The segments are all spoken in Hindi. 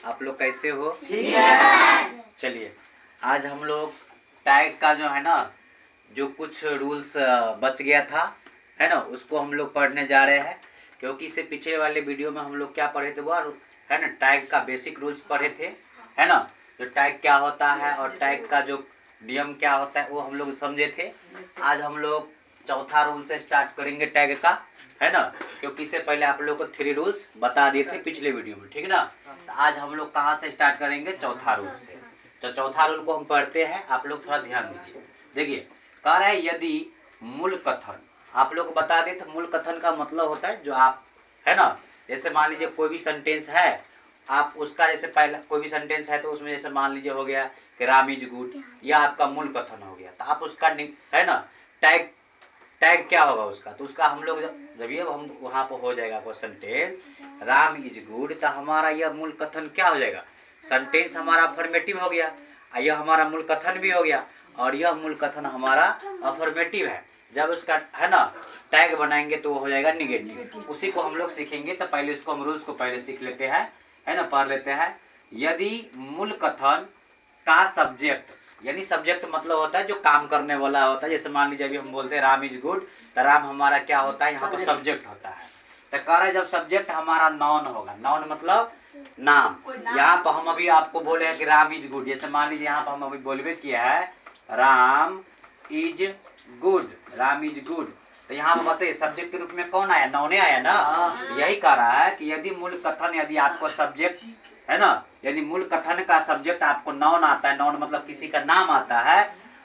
आप लोग कैसे हो? ठीक है। चलिए आज हम लोग टैग का जो है ना, जो कुछ रूल्स बच गया था है ना, उसको हम लोग पढ़ने जा रहे हैं। क्योंकि इससे पिछले वाले वीडियो में हम लोग क्या पढ़े थे, वो है ना टैग का बेसिक रूल्स पढ़े थे, है ना, जो टैग क्या होता है और टैग का जो नियम क्या होता है वो हम लोग समझे थे। आज हम लोग चौथा रूल से स्टार्ट करेंगे टैग का, है ना, क्योंकि इससे पहले आप लोग को 3 रूल्स बता दिए थे पिछले वीडियो में, ठीक है ना। तो आज हम लोग कहाँ से स्टार्ट करेंगे? चौथा रूल से। तो चौथा रूल को हम पढ़ते हैं, आप लोग थोड़ा ध्यान दीजिए। देखिए कह रहा है यदि मूल कथन, आप लोग को बता दें तो मूल कथन का मतलब होता है जो आप, है ना, जैसे मान लीजिए कोई भी सेंटेंस है, आप उसका जैसे पहला कोई भी सेंटेंस है तो उसमें जैसे मान लीजिए हो गया कि राम इज गुड, यह आपका मूल कथन हो गया। तो आप उसका है ना टैग क्या होगा उसका, तो उसका हम लोग जब ये हम वहाँ पर हो जाएगा वो सेंटेंस राम इज गुड, तो हमारा यह मूल कथन क्या हो जाएगा? सेंटेंस हमारा अफर्मेटिव हो गया, यह हमारा मूल कथन भी हो गया, और यह मूल कथन हमारा अफर्मेटिव है। जब उसका है ना टैग बनाएंगे तो वो हो जाएगा निगेटिव। उसी को हम लोग सीखेंगे। तो पहले इसको हम रूल्स को पहले सीख लेते हैं, है ना, पढ़ लेते हैं। यदि मूल कथन का सब्जेक्ट, यानी सब्जेक्ट मतलब होता है जो काम करने वाला होता है। जैसे मान लीजिए अभी हम बोलते हैं राम इज गुड, तो राम हमारा क्या होता है? यहाँ पर सब्जेक्ट होता है। तो कह रहे जब सब्जेक्ट हमारा नाउन होगा, नाउन मतलब नाम। यहाँ पर हम अभी आपको बोले हैं कि राम इज गुड, जैसे मान लीजिए यहाँ पर हम अभी बोलबे किया है Ram is good, Ram is good, तो यहाँ पर बताइए सब्जेक्ट के रूप में कौन आया? नाउने आया ना। यही कह रहा है कि यदि मूल कथन, यदि आपको सब्जेक्ट है ना, यानी मूल कथन का सब्जेक्ट आपको नाउन आता है, नाउन मतलब किसी का नाम आता है,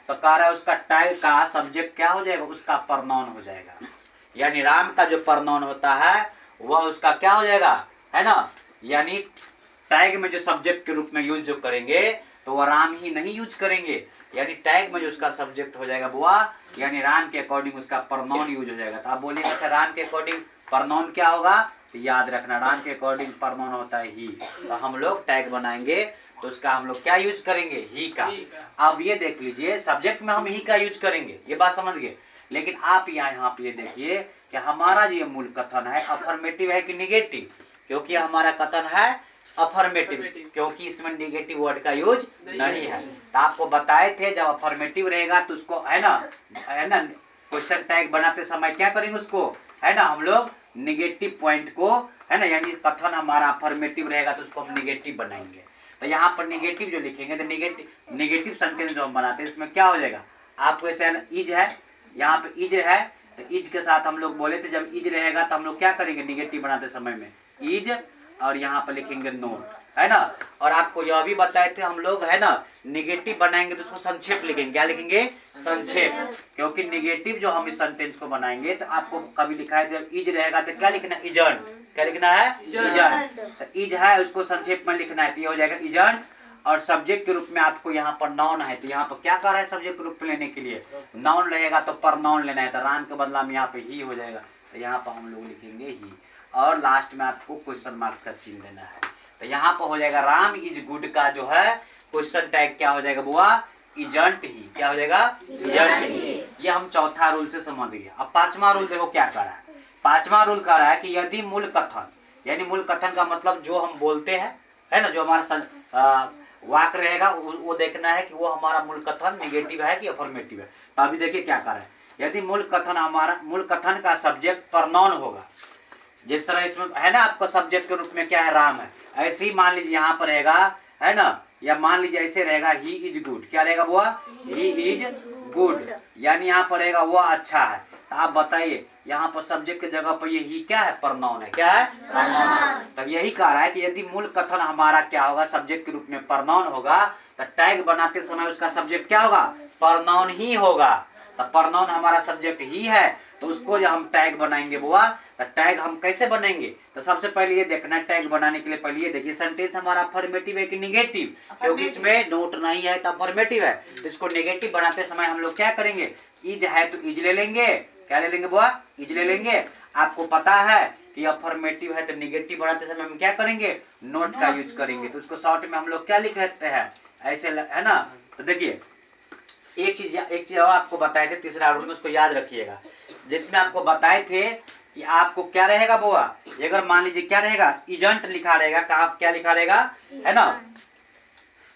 तो कह रहा है उसका टैग का सब्जेक्ट क्या हो जाएगा? उसका परनाउन हो जाएगा। यानी राम का जो परनाउन होता है वह उसका क्या हो जाएगा, है ना। यानी टैग में जो सब्जेक्ट के रूप में यूज जो करेंगे तो वह राम ही नहीं यूज करेंगे, यानी टैग में जो उसका सब्जेक्ट हो जाएगा वो यानी राम के अकॉर्डिंग उसका परनाउन यूज हो जाएगा। तो आप बोलिएगा सर राम के अकॉर्डिंग परनाउन क्या होगा? तो याद रखना राम के अकॉर्डिंग परनाउन होता है ही। तो हम लोग टैग बनाएंगे तो उसका हम लोग क्या यूज करेंगे? ही का। अब ये देख लीजिए सब्जेक्ट में हम ही का यूज करेंगे, ये बात समझ गए। लेकिन आप यहाँ पे ये देखिए कि हमारा जो मूल कथन है अफर्मेटिव है कि निगेटिव? क्योंकि हमारा कथन है अफर्मेटिव, क्योंकि इसमें निगेटिव वर्ड का यूज नहीं है। तो आपको बताए थे जब अफर्मेटिव रहेगा तो उसको है ना क्वेश्चन टैग बनाते समय क्या करेंगे उसको, है ना, हम लोग निगेटिव पॉइंट को, है ना, यानी कथन हमारा अफर्मेटिव रहेगा तो उसको हम निगेटिव बनाएंगे। तो यहाँ पर निगेटिव जो लिखेंगे तो निगेटिव सेंटेंस जो हम बनाते हैं इसमें क्या हो जाएगा? आपको ऐसे इज है, यहाँ पे इज है, तो इज के साथ हम लोग बोले थे जब इज रहेगा तो हम लोग क्या करेंगे निगेटिव बनाते समय में? इज, और यहाँ पर लिखेंगे नोट, है ना। और आपको यह भी बताए थे हम लोग, है ना, निगेटिव बनाएंगे तो उसको संक्षेप लिखेंगे। क्या लिखेंगे? संक्षेप। क्योंकि निगेटिव जो हम इस सेंटेंस को बनाएंगे तो आपको कभी लिखा है जब इज रहेगा तो क्या लिखना है? इजंट। क्या लिखना है? इजंट। तो इज है उसको संक्षेप में लिखना है तो ये हो जाएगा इजंट। और सब्जेक्ट के रूप में आपको यहाँ पर नाउन है, तो यहाँ पर क्या कर रहा है सब्जेक्ट के रूप में लेने के लिए? नाउन रहेगा तो पर नाउन लेना है, तो राम के बदला में यहाँ पे ही हो जाएगा, तो यहाँ पर हम लोग लिखेंगे ही। और लास्ट में आपको क्वेश्चन मार्क्स का चिन्ह देना है। तो यहाँ पर हो जाएगा राम इज गुड का जो है क्वेश्चन टैग क्या हो जाएगा बुआ? Isn't he. क्या हो जाएगा? Isn't he. ये हम चौथा रूल से समझ गए। अब पांचवा रूल देखो क्या कर रहा है। पांचवा रूल कह रहा है कि यदि मूल कथन, यानी मूल कथन का मतलब जो हम बोलते हैं, है ना, जो हमारा वाक्य रहेगा वो देखना है कि वो हमारा मूल कथन निगेटिव है कि अफर्मेटिव है। तो अभी देखिए क्या कर रहा है। यदि मूल कथन हमारा, मूल कथन का सब्जेक्ट परनाउन होगा, जिस तरह इसमें है ना आपका सब्जेक्ट के रूप में क्या है? राम है। ऐसे ही मान लीजिए यहाँ पर रहेगा, है ना, या मान लीजिए ऐसे रहेगा ही इज गुड। क्या रहेगा वो? ही इज गुड, यानी यहाँ पर रहेगा वो अच्छा है। तो आप बताइए यहाँ पर सब्जेक्ट की जगह पर ये ही क्या है? परनाउन है। क्या है? परनाउन है। तब यही कह रहा है कि यदि मूल कथन हमारा क्या होगा? सब्जेक्ट के रूप में परनाउन होगा, तो टैग बनाते समय उसका सब्जेक्ट क्या होगा? परनाउन ही होगा। तो परनाउन हमारा सब्जेक्ट ही है, तो उसको जब हम टैग बनाएंगे बुआ, तो टैग हम कैसे बनाएंगे? तो सबसे पहले ये देखना है टैग बनाने के लिए पहले ये देखिए सेंटेंस हमारा अफर्मेटिव है कि निगेटिव? क्योंकि इसमें नोट नहीं है तो अफर्मेटिव है। तो इसको नेगेटिव बनाते समय हम लोग क्या करेंगे? इज है तो इज ले लेंगे। क्या ले लेंगे बुआ? इज ले लेंगे। आपको पता है कि अफर्मेटिव है तो निगेटिव बनाते समय हम क्या करेंगे? नोट का यूज करेंगे। तो उसको शॉर्ट में हम लोग क्या लिख सकते हैं? ऐसे, है ना। तो देखिए एक चीज और आपको बताए थे तीसरा रूल में, उसको याद रखिएगा, जिसमें आपको बताए थे कि आपको क्या रहेगा बुआ, अगर मान लीजिए क्या रहेगा, इजेंट लिखा रहेगा, कहाँ क्या लिखा रहेगा, है ना,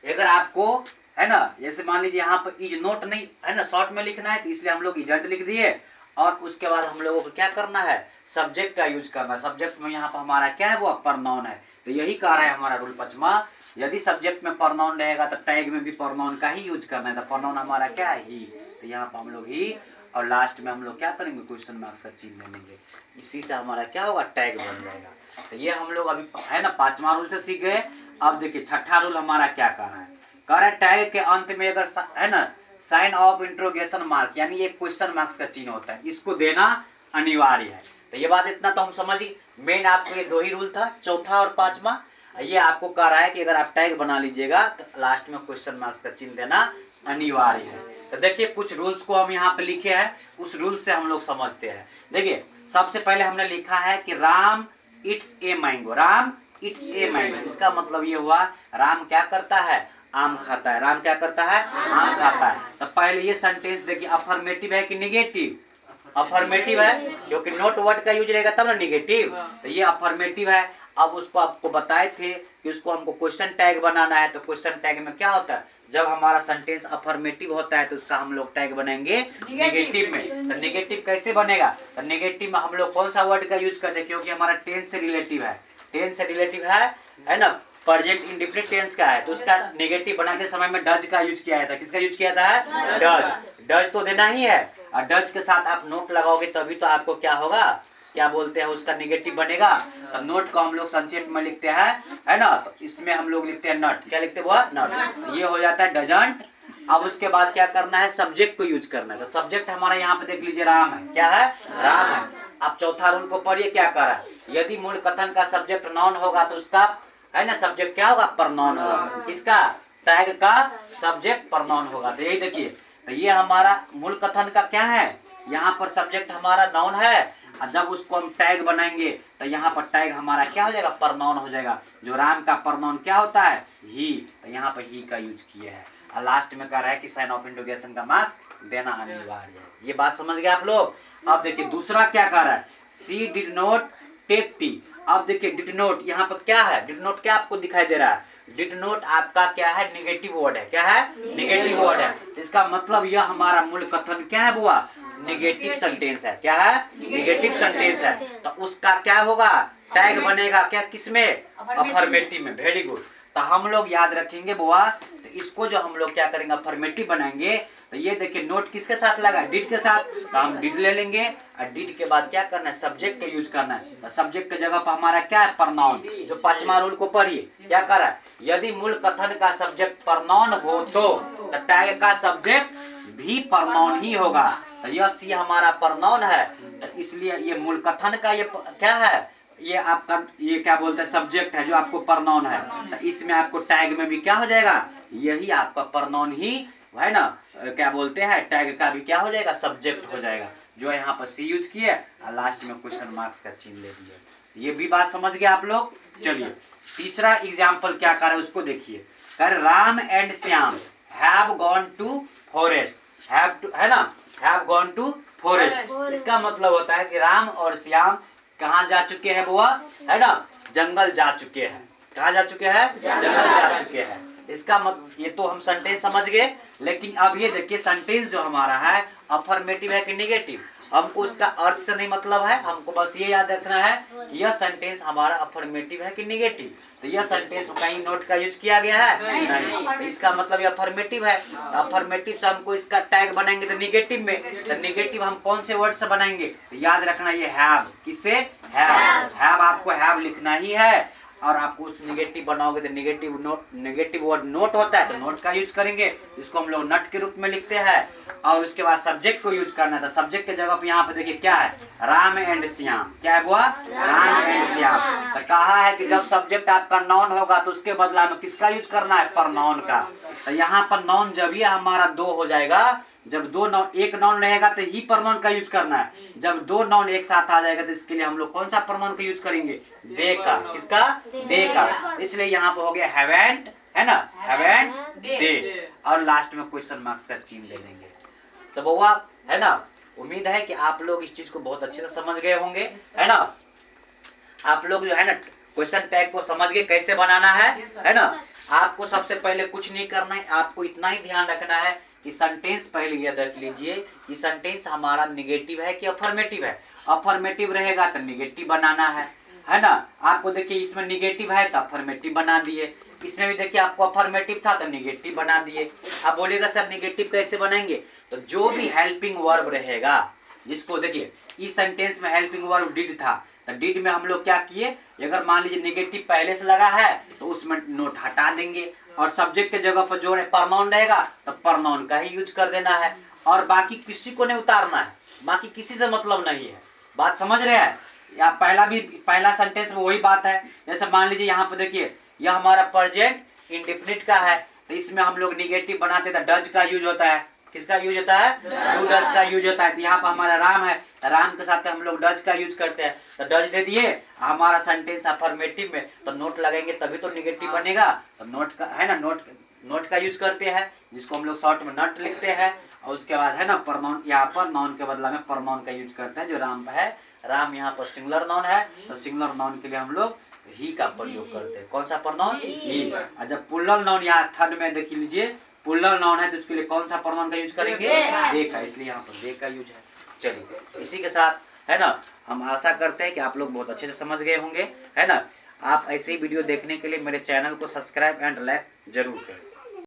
अगर आपको है ना, जैसे मान लीजिए यहाँ पर इज नोट नहीं है ना, शॉर्ट में लिखना है तो इसलिए हम लोग इजेंट लिख दिए, और उसके बाद हम लोगों को क्या करना है, सब्जेक्ट का यूज करना है। सब्जेक्ट में यहाँ पर हमारा क्या है, वो प्रनाउन है। तो यही कह रहा है हमारा रूल 5वां, यदि सब्जेक्ट में प्रनाउन रहेगा तो टैग में भी प्रनाउन का ही यूज करना है। तो प्रनाउन हमारा क्या है, ही। तो यहाँ पर हम लोग ही, और लास्ट में हम लोग क्या करेंगे, क्वेश्चन मार्क्स का चिन्ह ले लेंगे। इसी से हमारा क्या होगा, टैग बन जाएगा। तो ये हम लोग अभी है ना 5वां रूल से सीख गए। अब देखिए 6ठा रूल हमारा क्या कर रहा है, कह रहा है टैग के अंत में अगर है ना साइन ऑफ इंट्रोगेशन मार्क, यानी एक क्वेश्चन मार्क्स का चिन्ह होता है, इसको देना अनिवार्य है। तो ये बात इतना तो हम समझिए। मेन आपको ये 2 ही रूल था, चौथा और 5वां। ये आपको कह रहा है कि अगर आप टैग बना लीजिएगा तो लास्ट में क्वेश्चन मार्क्स का चिन्ह देना अनिवार्य है। तो देखिए कुछ रूल्स को हम यहाँ पे लिखे हैं, उस रूल से हम लोग समझते हैं। देखिए सबसे पहले हमने लिखा है कि Ram it's a mango, Ram it's a mango. इसका मतलब ये हुआ राम क्या करता है, आम खाता है। राम क्या करता है, आम खाता है। तो पहले ये सेंटेंस देखिए अफर्मेटिव है कि निगेटिव, अफर्मेटिव है, क्योंकि नोट वर्ड का यूज रहेगा तब ना निगेटिव। तो ये अफर्मेटिव है। अब उसको आपको बताए थे कि उसको हमको क्वेश्चन टैग बनाना है। तो क्वेश्चन टैग में क्या होता है, जब हमारा सेंटेंस अफर्मेटिव होता है तो उसका हम लोग टैग बनाएंगे निगेटिव में। तो निगेटिव कैसे बनेगा, तो निगेटिव में हम लोग कौन सा वर्ड का यूज करते हैं, क्योंकि हमारा टेंस से रिलेटिव है, टेंस से रिलेटिव है ना, प्रेजेंट इंडेफिनिट टेंस का है। तो उसका नेगेटिव बनाते समय में डज का यूज किया था। किसका यूज किया था, डज। डज तो देना ही है, और डज के साथ आप नोट लगाओगे तभी तो आपको क्या होगा, क्या बोलते हैं, उसका नेगेटिव बनेगा। तब नोट को हम लोग संक्षेप में लिखते हैं, है ना। तो इसमें हम लोग लिखते हैं नट, क्या लिखते हैं वो, नट। ये हो जाता है डजंट। अब उसके बाद क्या करना है, सब्जेक्ट को यूज करना है। तो सब्जेक्ट हमारा यहाँ पे देख लीजिए राम है, क्या है, राम है। अब चौथा रूल को पढ़िए, क्या कर रहा है, यदि मूल कथन का सब्जेक्ट नॉन होगा तो उसका है ना सब्जेक्ट क्या होगा, प्रनाउन होगा। इसका टैग का सब्जेक्ट प्रनाउन होगा। तो यही देखिए, तो ये हमारा मूल कथन का क्या है, यहाँ पर सब्जेक्ट हमारा नाउन है, और जब उसको हम टैग बनाएंगे तो यहाँ पर टैग हमारा क्या हो जाएगा, प्रनाउन हो जाएगा। जो राम का प्रनाउन क्या होता है, ही। तो यहाँ पर ही का यूज किए हैं। और लास्ट में कह रहा है कि साइन ऑफ इंट्रोगेशन का मार्क्स देना अनिवार्य है। ये बात समझ गए आप लोग। अब देखिए दूसरा क्या कह रहा है, सी डिड नॉट टेक टी। अब देखिए डिड नोट यहाँ पर क्या है, डिड नोट क्या आपको दिखाई दे रहा है, डिड नोट आपका क्या है, निगेटिव वर्ड है। क्या है, निगेटिव वर्ड है। इसका मतलब यह हमारा मूल कथन क्या है बुआ, निगेटिव सेंटेंस है। क्या है, निगेटिव सेंटेंस है। तो उसका क्या होगा, टैग बनेगा क्या, किसमें, अफर्मेटिव में। Very good. तो हम लोग याद रखेंगे बुआ, तो इसको जो हम लोग क्या करेंगे, अफर्मेटिव बनाएंगे। तो ये देखिए नोट किसके साथ लगा, डिड के साथ। तो हम डिड ले लेंगे, और डिड के बाद क्या करना है, सब्जेक्ट का यूज करना है। तो सब्जेक्ट के जगह पर हमारा क्या है, प्रनाउन। जो 5वां रूल को पढ़िए, क्या कर रहा है, यदि मूल कथन का सब्जेक्ट प्रनाउन हो तो टैग का सब्जेक्ट भी प्रनाउन ही होगा। तो यह सी हमारा प्रनाउन है, तो इसलिए ये मूल कथन का ये क्या है, ये आपका ये क्या बोलते हैं, सब्जेक्ट है जो आपको प्रनाउन है। तो इसमें आपको टैग में भी क्या हो जाएगा, यही आपका प्रनाउन ही है ना, क्या बोलते हैं, टैग का भी क्या हो जाएगा, सब्जेक्ट हो जाएगा। जो यहाँ पर सी यूज किए और लास्ट में क्वेश्चन मार्क्स का चिन्ह ले दिए। ये भी बात समझ गए आप लोग। चलिए तीसरा एग्जाम्पल क्या कर रहे हैं उसको देखिए। कर Ram and Shyam have gone to forest, have to है ना, हैव गॉन टू फॉरेस्ट। इसका मतलब होता है कि राम और श्याम कहाँ जा चुके हैं बुआ, है ना, जंगल जा चुके हैं। कहाँ जा चुके हैं, जंगल जा चुके हैं। इसका मतलब ये तो हम सेंटेंस समझ गए, लेकिन अब ये देखिए सेंटेंस जो हमारा है अफर्मेटिव है कि निगेटिव। हमको उसका अर्थ से नहीं मतलब है, हमको बस ये याद रखना है कि यह सेंटेंस हमारा अफर्मेटिव है कि निगेटिव। तो यह सेंटेंस कहीं नोट का यूज किया गया है नहीं, तो इसका मतलब ये अफर्मेटिव है। तो अफर्मेटिव से हमको इसका टैग बनाएंगे तो निगेटिव में। तो निगेटिव हम कौन से वर्ड से बनाएंगे, तो याद रखना ये हैव, किससे, हैव आपको हैव लिखना ही है। और आपको उस निगेटिव बनाओगे तो negative note, negative word note होता है तो नोट का यूज करेंगे, इसको हम लोग नट के रूप में लिखते हैं। और उसके बाद सब्जेक्ट को यूज करना था। सब्जेक्ट के जगह पे यहाँ पे देखिए क्या है, राम एंड श्याम। क्या है वो, राम एंड श्याम। तो कहा है कि जब सब्जेक्ट आपका नॉन होगा तो उसके बदला में किसका यूज करना है, प्रनाउन का। तो यहाँ पर नॉन जब ये हमारा 2 हो जाएगा, जब 2 नॉन, एक नॉन रहेगा तो ही प्रनाउन का यूज करना है। जब 2 नॉन एक साथ आ जाएगा तो इसके लिए हम लोग कौन सा प्रनाउन का यूज करेंगे, दे का। किसका, दे का। इसलिए यहाँ पे हो गया हैवेंट, है ना, हैवेंट दे। और लास्ट में क्वेश्चन मार्क्स का चिन्ह दे देंगे। तो बउआ है ना, उम्मीद है कि आप लोग इस चीज को बहुत अच्छे से समझ गए होंगे, है ना। आप लोग जो है ना क्वेश्चन टैग को समझ गए कैसे बनाना है ना। आपको सबसे पहले कुछ नहीं करना है, आपको इतना ही ध्यान रखना है कि सेंटेंस पहले ये देख लीजिए कि सेंटेंस हमारा निगेटिव है कि अफर्मेटिव है। अफर्मेटिव रहेगा तो निगेटिव बनाना है ना। आपको देखिए इसमें निगेटिव है तो अफर्मेटिव बना दिए, इसमें भी देखिए आपको अफर्मेटिव था तो निगेटिव बना दिए। आप बोलिएगा सर निगेटिव कैसे बनाएंगे, तो जो भी हेल्पिंग वर्ब रहेगा, जिसको देखिए इस सेंटेंस में हेल्पिंग वर्ब डिड था, तो डिड में हम लोग क्या किए, अगर मान लीजिए निगेटिव पहले से लगा है तो उसमें नोट हटा देंगे, और सब्जेक्ट के जगह पर जो है प्रनाउन रहेगा तो प्रनाउन का ही यूज कर देना है, और बाकी किसी को नहीं उतारना है, बाकी किसी से मतलब नहीं है। बात समझ रहे हैं। या पहला सेंटेंस में वही बात है। जैसे मान लीजिए यहाँ पर देखिए यह हमारा प्रेजेंट इंडेफिनिट का है, तो इसमें हम लोग निगेटिव बनाते तो डज का यूज होता है। किसका यूज होता है, डू डज का यूज होता है। तो यहाँ पर हमारा राम है, राम के साथ हम लोग डज का यूज करते हैं, तो डज दे दिए। हमारा सेंटेंस अफर्मेटिव में तो नोट लगाएंगे तभी तो निगेटिव बनेगा, तो नोट का है ना, नोट का यूज करते हैं, जिसको हम लोग शॉर्ट में नट लिखते हैं। और उसके बाद है ना प्रनाउन, यहाँ पर नाउन के बदला में प्रनाउन का यूज करते हैं। जो राम है, राम यहाँ पर सिंगुलर नाउन है, तो सिंगुलर नाउन के लिए हम लोग ही का प्रयोग करते हैं। कौन सा प्रोनाउन, ही। और जब प्लूरल नाउन यहाँ थर्ड में देख लीजिए प्लूरल नाउन है, तो उसके लिए कौन सा प्रोनाउन का यूज करेंगे, दे का, इसलिए यहाँ पर दे का यूज है। चलिए इसी के साथ है ना हम आशा करते हैं कि आप लोग बहुत अच्छे से समझ गए होंगे, है ना। आप ऐसे ही वीडियो देखने के लिए मेरे चैनल को सब्सक्राइब एंड लाइक जरूर करें।